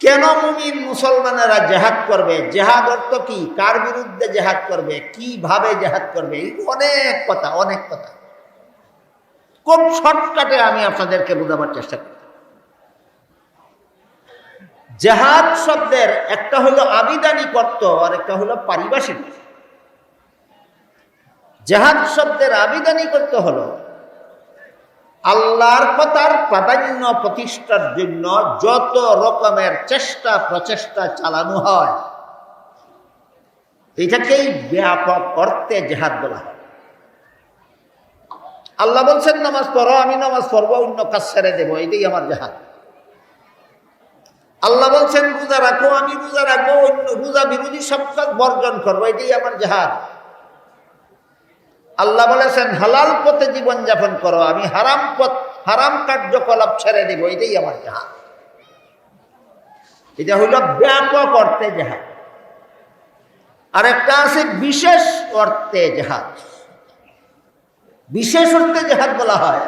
কেন মুমিন মুসলমানেরা জেহাদ করবে? জেহাদ অর্থ কি? কার বিরুদ্ধে জেহাদ করবে? কিভাবে জেহাদ করবে? এই অনেক কথা, অনেক কথা। খুব শর্টকাটে আমি আপনাদেরকে বোঝাবার চেষ্টা করি। জেহাদ শব্দের একটা হলো আবিধানিক অর্থ আর একটা হলো পারিভাষিক। জেহাদ শব্দের আবিধানিক অর্থ হলো আল্লাহর কথার প্রাধান্য প্রতিষ্ঠার জন্য যত রকমের চেষ্টা প্রচেষ্টা চালানো হয়, এটাকেই ব্যাপক অর্থে জেহাদ বলা হয়। আল্লাহ বলছেন নামাজ পড়ো, আমি নামাজ পড়বো, অন্য কাজ ছেড়ে দেবো, এটাই আমার জেহাদ। আল্লাহ বলছেন রোজা রাখো, আমি রোজা রাখবো, অন্য রোজা বিরোধী সব কাজ বর্জন করবো, এটাই আমার জেহাদ। আল্লাহ বলেছেন হালাল পথে জীবনযাপন করো, আমি হারাম কার্যকলাপ ছেড়ে দেবো, এটাই আমার জেহাদ। এটা হইল ব্যাপক অর্থে জেহাদ। আর একটা আছে বিশেষ অর্থে জেহাদ। বিশেষ অর্থে জেহাদ বলা হয়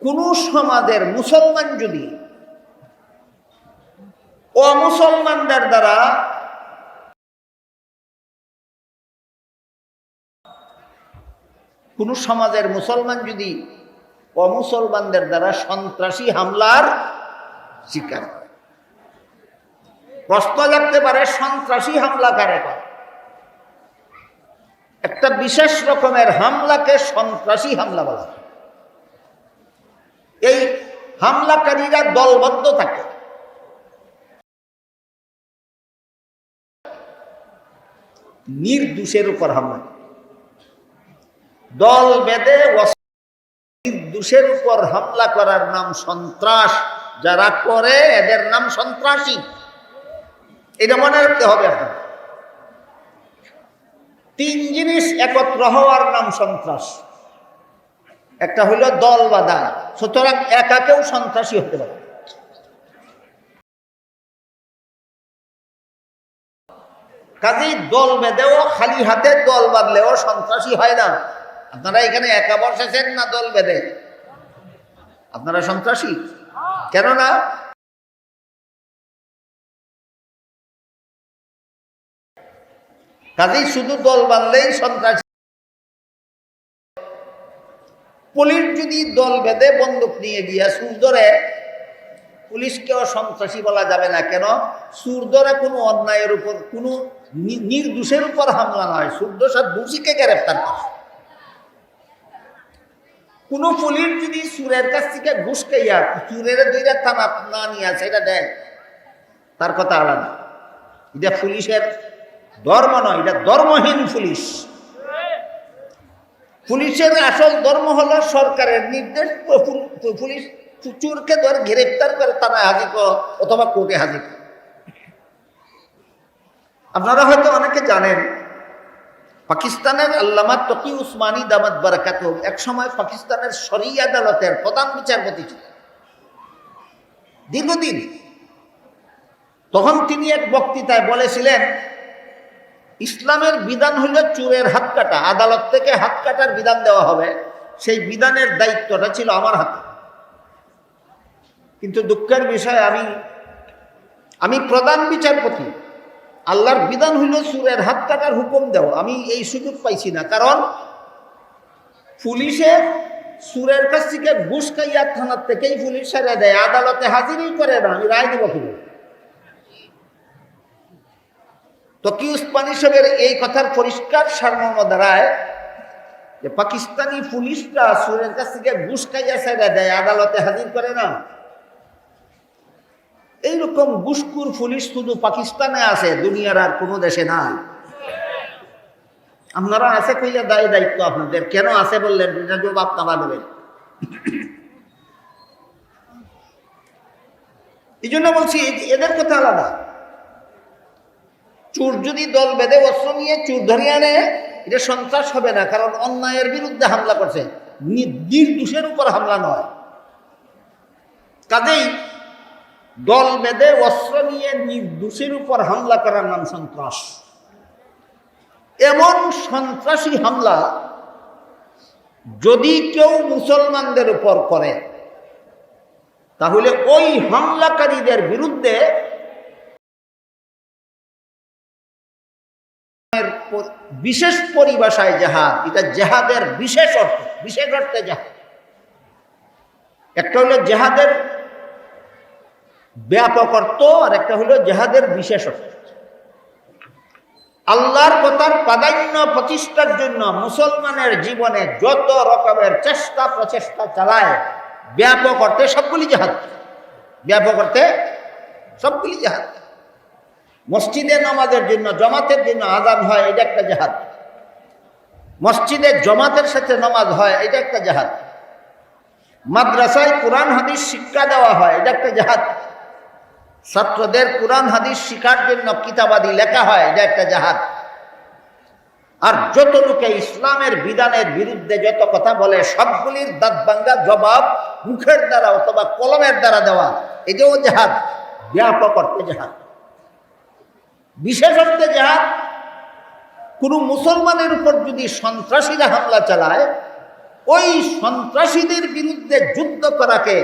কোন সমাজের মুসলমান যদি অমুসলমানদের দ্বারা কোন সমাজের মুসলমান যদি অমুসলমানদের দ্বারা সন্ত্রাসী হামলার শিকার হয়। প্রশ্ন লাগতে পারে সন্ত্রাসী হামলা কারে করে? একটা বিশেষ রকমের হামলাকে সন্ত্রাসী হামলা বলা হয়। এই হামলাকারীরা দলবদ্ধ থাকে, নির্দোষের উপর হামলা, দল বেঁধে নির্দোষের উপর হামলা করার নাম সন্ত্রাস। যারা করে এদের নাম সন্ত্রাসী। এটা মনে রাখতে হবে আপনার। তিন জিনিস একত্র হওয়ার নাম সন্ত্রাস। একটা হইল দল বাঁধা, সুতরাং একাকেও সন্ত্রাসী হতে পারে। কাজেই দল বেঁধেও খালি হাতে দল বাঁধলেও সন্ত্রাসী হয় না। আপনারা এখানে একা বসেছেন না দল বেঁধে, আপনারা সন্ত্রাসী কেননা কাজেই শুধু দল বাঁধলেই সন্ত্রাসী। পুলিশ যদি দল বেঁধে বন্দুক নিয়ে গিয়া সুর ধরে, পুলিশকেও সন্ত্রাসী বলা যাবে না। কেন? সুর ধরে কোনো অন্যায়ের উপর, কোনো নির্দোষের উপর হামলা নয়, সুরদোষের দোষীকে গ্রেফতার করে। কোন পুলিশ যদি সুরের কাছ থেকে ঘুষ খাইয়া চুরের দুইটা থানা না নিয়ে আসে, এটা দেয়, তার কথা আলাদা। এটা পুলিশের ধর্ম নয়, এটা ধর্মহীন পুলিশ। পুলিশের আসল ধর্ম হলো সরকারের নির্দেশ। পুলিশ চুরকে ধরে গ্রেফতার করে থানায় হাজির করো অথবা কোর্টে হাজির করো। আপনারা হয়তো অনেকে জানেন, পাকিস্তানের আল্লামা তকি উসমানী দামাত বারাকাতুহু এক সময় পাকিস্তানের শরিয়া আদালতের প্রধান বিচারপতি ছিলেন দীর্ঘদিন। তখন তিনি এক বক্তৃতায় বলেছিলেন, ইসলামের বিধান হইল চোরের হাত কাটা, আদালত থেকে হাত কাটার বিধান দেওয়া হবে, সেই বিধানের দায়িত্বটা ছিল আমার হাতে। কিন্তু দুঃখের বিষয়, আমি প্রধান বিচারপতি, আল্লাহর বিধান হইল চোরের হাত কাটার হুকুম দেও, আমি এই সুযোগ পাইছি না। কারণ পুলিশে চোরের কাছ থেকে ঘুষ খাইয়া থানার থেকেই পুলিশ ছেড়ে দেয়, আদালতে হাজিরই করে না, আমি রায় দেব কিভাবে? তকি উসমানী সাহেবের এই কথার পরিষ্কার সারমর্ম দাঁড়ায় যে পাকিস্তানি পুলিশরা চোরের কাছ থেকে ঘুষ খাইয়া ছেড়ে দেয়, আদালতে হাজির করে না। এইরকম ঘুষখোর পুলিশ শুধু পাকিস্তানে আছে, দুনিয়ার আর কোনো দেশে নাই। আপনারা আছে কইয়া দায়িত্ব আপনাদের, কেন আছে বললেন, জবাব আপনারা দেবেন। এই জন্য বলছি এদের কথা আলাদা। চোর যদি দল বেঁধে অস্ত্র নিয়ে চোর ধরিয়ে আনে, এটা সন্ত্রাস হবে না, কারণ অন্যায়ের বিরুদ্ধে হামলা করছে, নির্দোষের উপর হামলা নয়। কাজেই দল বেঁধে অস্ত্র নিয়ে নির্দোষের উপর হামলা করার নাম সন্ত্রাস। এমন সন্ত্রাসী হামলা যদি কেউ মুসলমানদের উপর করে, তাহলে ওই হামলাকারীদের বিরুদ্ধে বিশেষ পরিভাষায় জাহাদ, এটা জেহাদের বিশেষ অর্থে জাহাদ। একটা হলো জেহাদের ব্যাপক অর্থ, আর একটা হলো জেহাদের বিশেষ অর্থ। আল্লাহর কথার প্রাধান্য প্রতিষ্ঠার জন্য মুসলমানের জীবনে যত রকমের চেষ্টা প্রচেষ্টা চালায়, ব্যাপক অর্থে সবগুলি জেহাদ। ব্যাপক অর্থে সবগুলি জেহাদ। মসজিদে নামাজের জন্য জামাতের জন্য আযান হয়, এটা একটা জেহাদ। মসজিদে জামাতের সাথে নামাজ হয়, এটা একটা জেহাদ। মাদ্রাসায় কোরআন হাদিস শিক্ষা দেওয়া হয়, এটা একটা জেহাদ। ছাত্রদের কোরআন হাদিস শিখার জন্য কিতাবাদি লেখা হয়, এটা একটা জেহাদ। আর যত লোকে ইসলামের বিধানের বিরুদ্ধে যত কথা বলে, সবগুলির দাঁতভাঙ্গা জবাব মুখের দ্বারা অথবা কলমের দ্বারা দেওয়া, এটাও জেহাদ। ব্যাপক অর্থে জেহাদ। বিশেষ অর্থে জেহাদ, কোনো মুসলমানের উপর যদি সন্ত্রাসীরা হামলা চালায়, ওই সন্ত্রাসীদের বিরুদ্ধে যুদ্ধ করাকে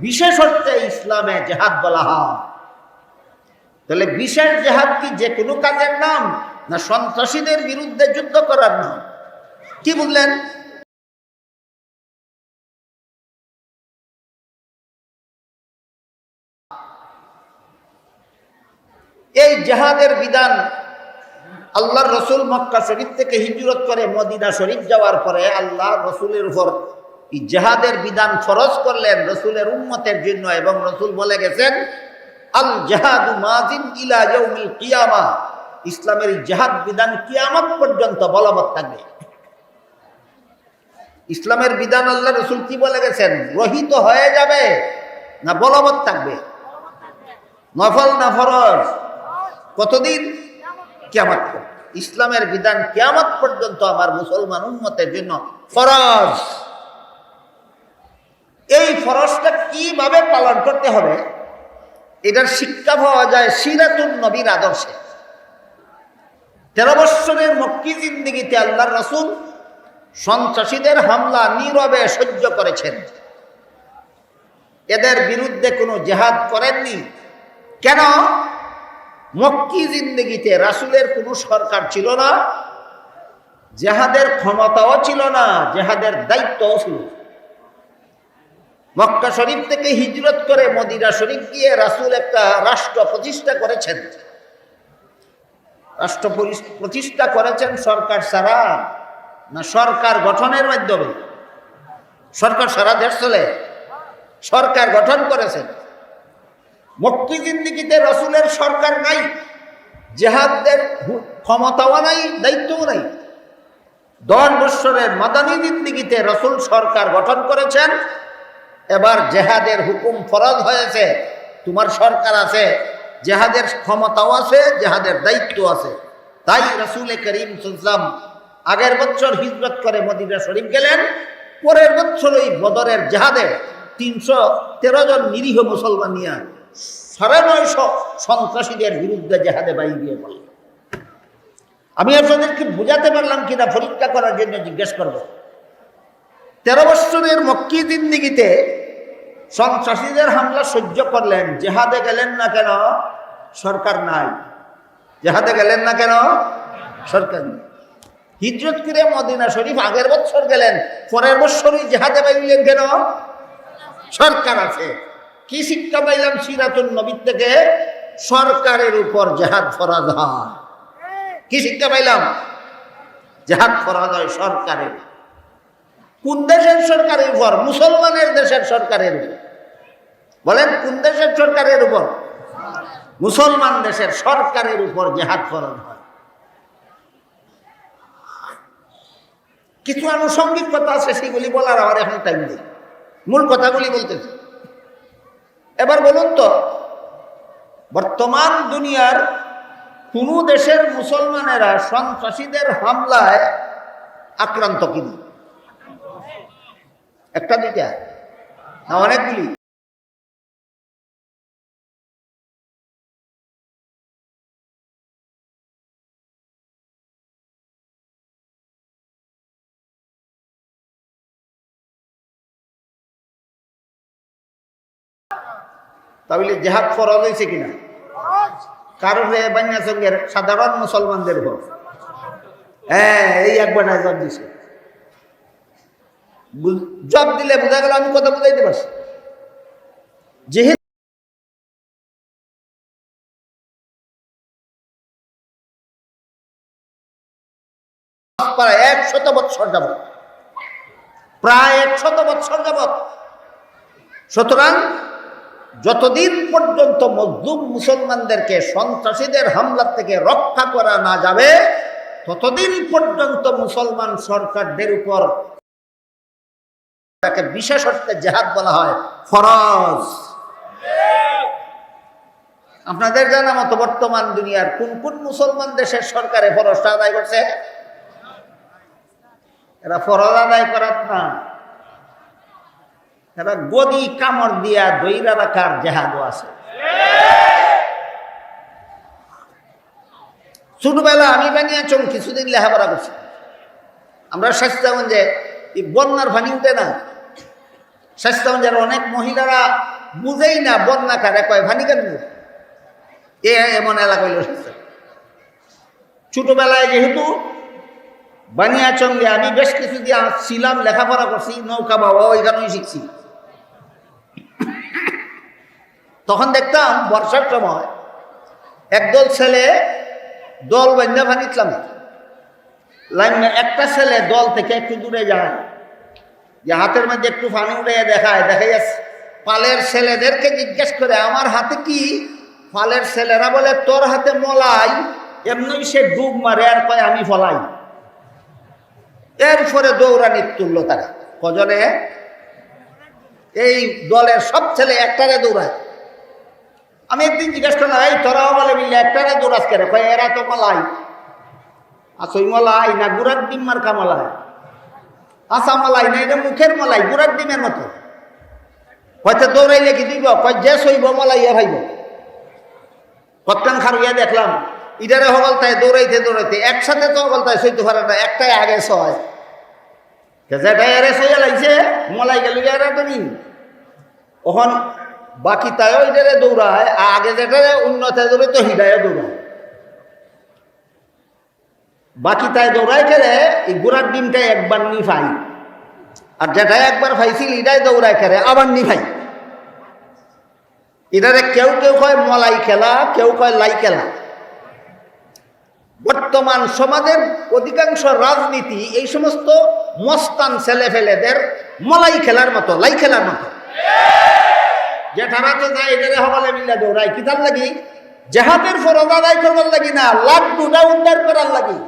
বিশেষ অর্থে ইসলামে জেহাদ বলা হয়। তাহলে বিশেষ জেহাদ কি যে কোনো কাজের নাম, না সন্ত্রাসীদের বিরুদ্ধে যুদ্ধ করার নাম? কি বুঝলেন? এই জেহাদের বিধান আল্লাহর রসুল মক্কা শরীফ থেকে হিজরত করে মদিনা শরীফ যাওয়ার পরে আল্লাহ রসুলের উপর এই জেহাদের বিধান ফরজ করলেন রসুলের উম্মতের জন্য, এবং রসুল বলে গেছেন, আল জেহাদু মাজিন ইলা ইয়াউমিল কিয়ামা। ইসলামের এই জেহাদ বিধান কিয়ামত পর্যন্ত বলবৎ থাকবে। ইসলামের বিধান আল্লাহ রসুল কি বলে গেছেন? রহিত হয়ে যাবে না বলবৎ থাকবে? নফল না ফরজ? কতদিন? কিয়ামত। ইসলামের বিধান কিয়ামত পর্যন্ত আমার মুসলমান উম্মতের জন্য ফরজ। এই ফরজটা কিভাবে পালন করতে হবে, এটার শিক্ষা পাওয়া যায় সিরাতুন নবীর আদর্শে। 13 বৎসরের মক্কি জিন্দেগিতে আল্লাহর রাসূল সন্ত্রাসীদের হামলা নীরবে সহ্য করেছেন। এদের বিরুদ্ধে কোনো জেহাদ করেননি। কেন? মক্কি জিন্দেগিতে রাসূলের কোনো সরকার ছিল না, জেহাদের ক্ষমতাও ছিল না, জেহাদের দায়িত্বও ছিল। মক্কা শরীফ থেকে হিজরত করে মদিনা শরীফ গিয়ে রাসূল একটা রাষ্ট্র প্রতিষ্ঠা করেছেন। রাষ্ট্র প্রতিষ্ঠা করেছেন সরকার ছাড়া, না সরকার গঠনের মাধ্যমে? সরকার সারা দেশ চলে, সরকার গঠন করেছেন। মক্কি জিন্দেগিতে রাসূলের সরকার নাই, জেহাদের ক্ষমতাও নাই, দায়িত্বও নাই। 10 বৎসরের মাদানী জিন্দেগিতে রাসূল সরকার গঠন করেছেন। এবার জেহাদের হুকুম ফরজ হয়েছে, তোমার সরকার আছে, জেহাদের ক্ষমতাও আছে, জেহাদের দায়িত্ব আছে। তাই রাসূল করিম সাল্লাল্লাহু আলাইহি ওয়াসাল্লাম আগের বছর হিজরত করে মদিনা শরীফ গেলেন। পরের বছর ওই বদরের জেহাদে 313 জন নিরীহ মুসলমান নিয়ে 950 সন্ত্রাসীদের বিরুদ্ধে জেহাদে বাইরে গিয়ে বললেন। আমি আপনাদেরকে বোঝাতে পারলাম কিনা পরীক্ষা করার জন্য জিজ্ঞেস করব। 13 বৎসরের মক্কি জিন্দেগিতে সন্ত্রাসীদের হামলা সহ্য করলেন, জেহাদে গেলেন না কেন? সরকার নাই। জেহাদে গেলেন না কেন? সরকার নেই। হিজরত করে মদিনা শরীফ আগের বছর গেলেন, পরের বছরই জেহাদে বাইলেন কেন? সরকার আছে। কি শিক্ষা পাইলাম সিরাতুন নবীর থেকে? সরকারের উপর জেহাদ ফরজ হয়। কি শিক্ষা পাইলাম? জেহাদ ফরজ হয় সরকারের। কোন দেশের সরকারের উপর? মুসলমানের দেশের সরকারের উপর। বলেন কোন দেশের সরকারের উপর? মুসলমান দেশের সরকারের উপর জেহাদ ফরজ হয়। কিছু আনুষঙ্গিক কথা আছে, সেগুলি বলার আমার এখন টাইম নেই, মূল কথাগুলি বলতেছি। এবার বলুন তো, বর্তমান দুনিয়ার কোন দেশের মুসলমানেরা সন্ত্রাসীদের হামলায় আক্রান্ত কিনা? একটা দুইটা না অনেকগুলি? তাহলে জেহাদ ফরজ হয়েছে কিনা? কারণে বান্যাসঙ্গের সাধারণ মুসলমানদের ভোট। হ্যাঁ, এই একবার জব দিছে। জব দিলে বোঝা গেল আমি কথা বুঝাইতে পারছি। যেহেতু প্রায় 100 বৎসর যাবৎ, প্রায় 100 বৎসর যাবৎ, সুতরাং যতদিন পর্যন্ত মজলুম মুসলমানদেরকে সন্ত্রাসীদের হামলা থেকে রক্ষা করা না যাবে ততদিন পর্যন্ত মুসলমান সরকারদের উপর তাকে বিশেষ অর্থে জিহাদ বলা হয়, ফরজ। আপনাদের জানা মতো বর্তমান দুনিয়ার কোন কোন মুসলমান দেশের সরকারে ফরজটা আদায় করছে? এরা ফরজ আদায় করাত না, এরা গদি কামড় দিয়া দইরা রাখার জেহাদও আছে। ছোটবেলা আমি বানিয়াচং কিছুদিন লেখাপড়া করছি। আমরা স্বাস্থ্যগঞ্জে এই বন্যার পানি উঠে না, স্বাস্থ্যগঞ্জের অনেক মহিলারা বুঝেই না বন্যা কারে কয়, পানি কেন এমন এলাকা হইল স্বাস্থ্য। ছোটবেলায় যেহেতু বানিয়াচঙ্গে আমি বেশ কিছুদিন ছিলাম, লেখাপড়া করছি, নৌকা বাবা ওইখানেই শিখছি। তখন দেখতাম বর্ষার সময় একদল ছেলে দল বান্ধা ভানিতলাম, একটা ছেলে দল থেকে একটু দূরে যায়, যে হাতের মধ্যে একটু পানি উঠে দেখায়, দেখাই পালের ছেলেদেরকে জিজ্ঞেস করে আমার হাতে কি? পালের ছেলেরা বলে তোর হাতে মলাই। এমনি সে ডুব মারে আর কয় আমি ফলাই। এরপরে দৌড়ানি তুললো তারা কজনে, এই দলের সব ছেলে একটারে দৌড়ায়। আমি একদিন জিজ্ঞেস করলাম, এই তোরাও বলে মিললে একটারে দৌড়াস কেন? কয় এরা তো মলাই। আসই মলাই না গুড়ার ডিম মার্কা মলাই? আসা মলাই না, এটা মুখের মলাই, গুড়ার ডিমের মতো। হয়তো দৌড়াইলে কি দিব? কয় যে সইব মলাই এ ভাইব। কত্তান খারুইয়া দেখলাম ইটারে হগলতায় দৌড়াইতে দৌড়াইতে একসাথে তো হগলতায় সইতে পারে না, একটাই আগে সয়, যেটাই এরে সইয়া লাগছে মলাই গেল এরা তো নিন। ওখান বাকি তাইও এটারে দৌড়ায়, আগে যেটা উন্নত দৌড়ে তো হিডায় দৌড়ায়, বাকি তাই দৌড়ায় খেলে এই গুড়ার ডিমটাই একবার নি ফাই, আর যেটাই একবার ফাইছিল এটাই দৌড়ায় খেলে আবার নি ফাই। এটারে কেউ কেউ কয় মলাই খেলা, কেউ কয় লাই খেলা। বর্তমান সমাজের অধিকাংশ রাজনীতি এই সমস্ত মস্তান ছেলে ফেলেদের মলাই খেলার মতো, লাই খেলার মতো। যেটারা তো যায় এটারে হবালে মিল্লা দৌড়ায়, কি তার লাগি? জেহাদের ফরজ আদায় করবার লাগি না, লাড্ডুটা উদ্ধার করার লাগি।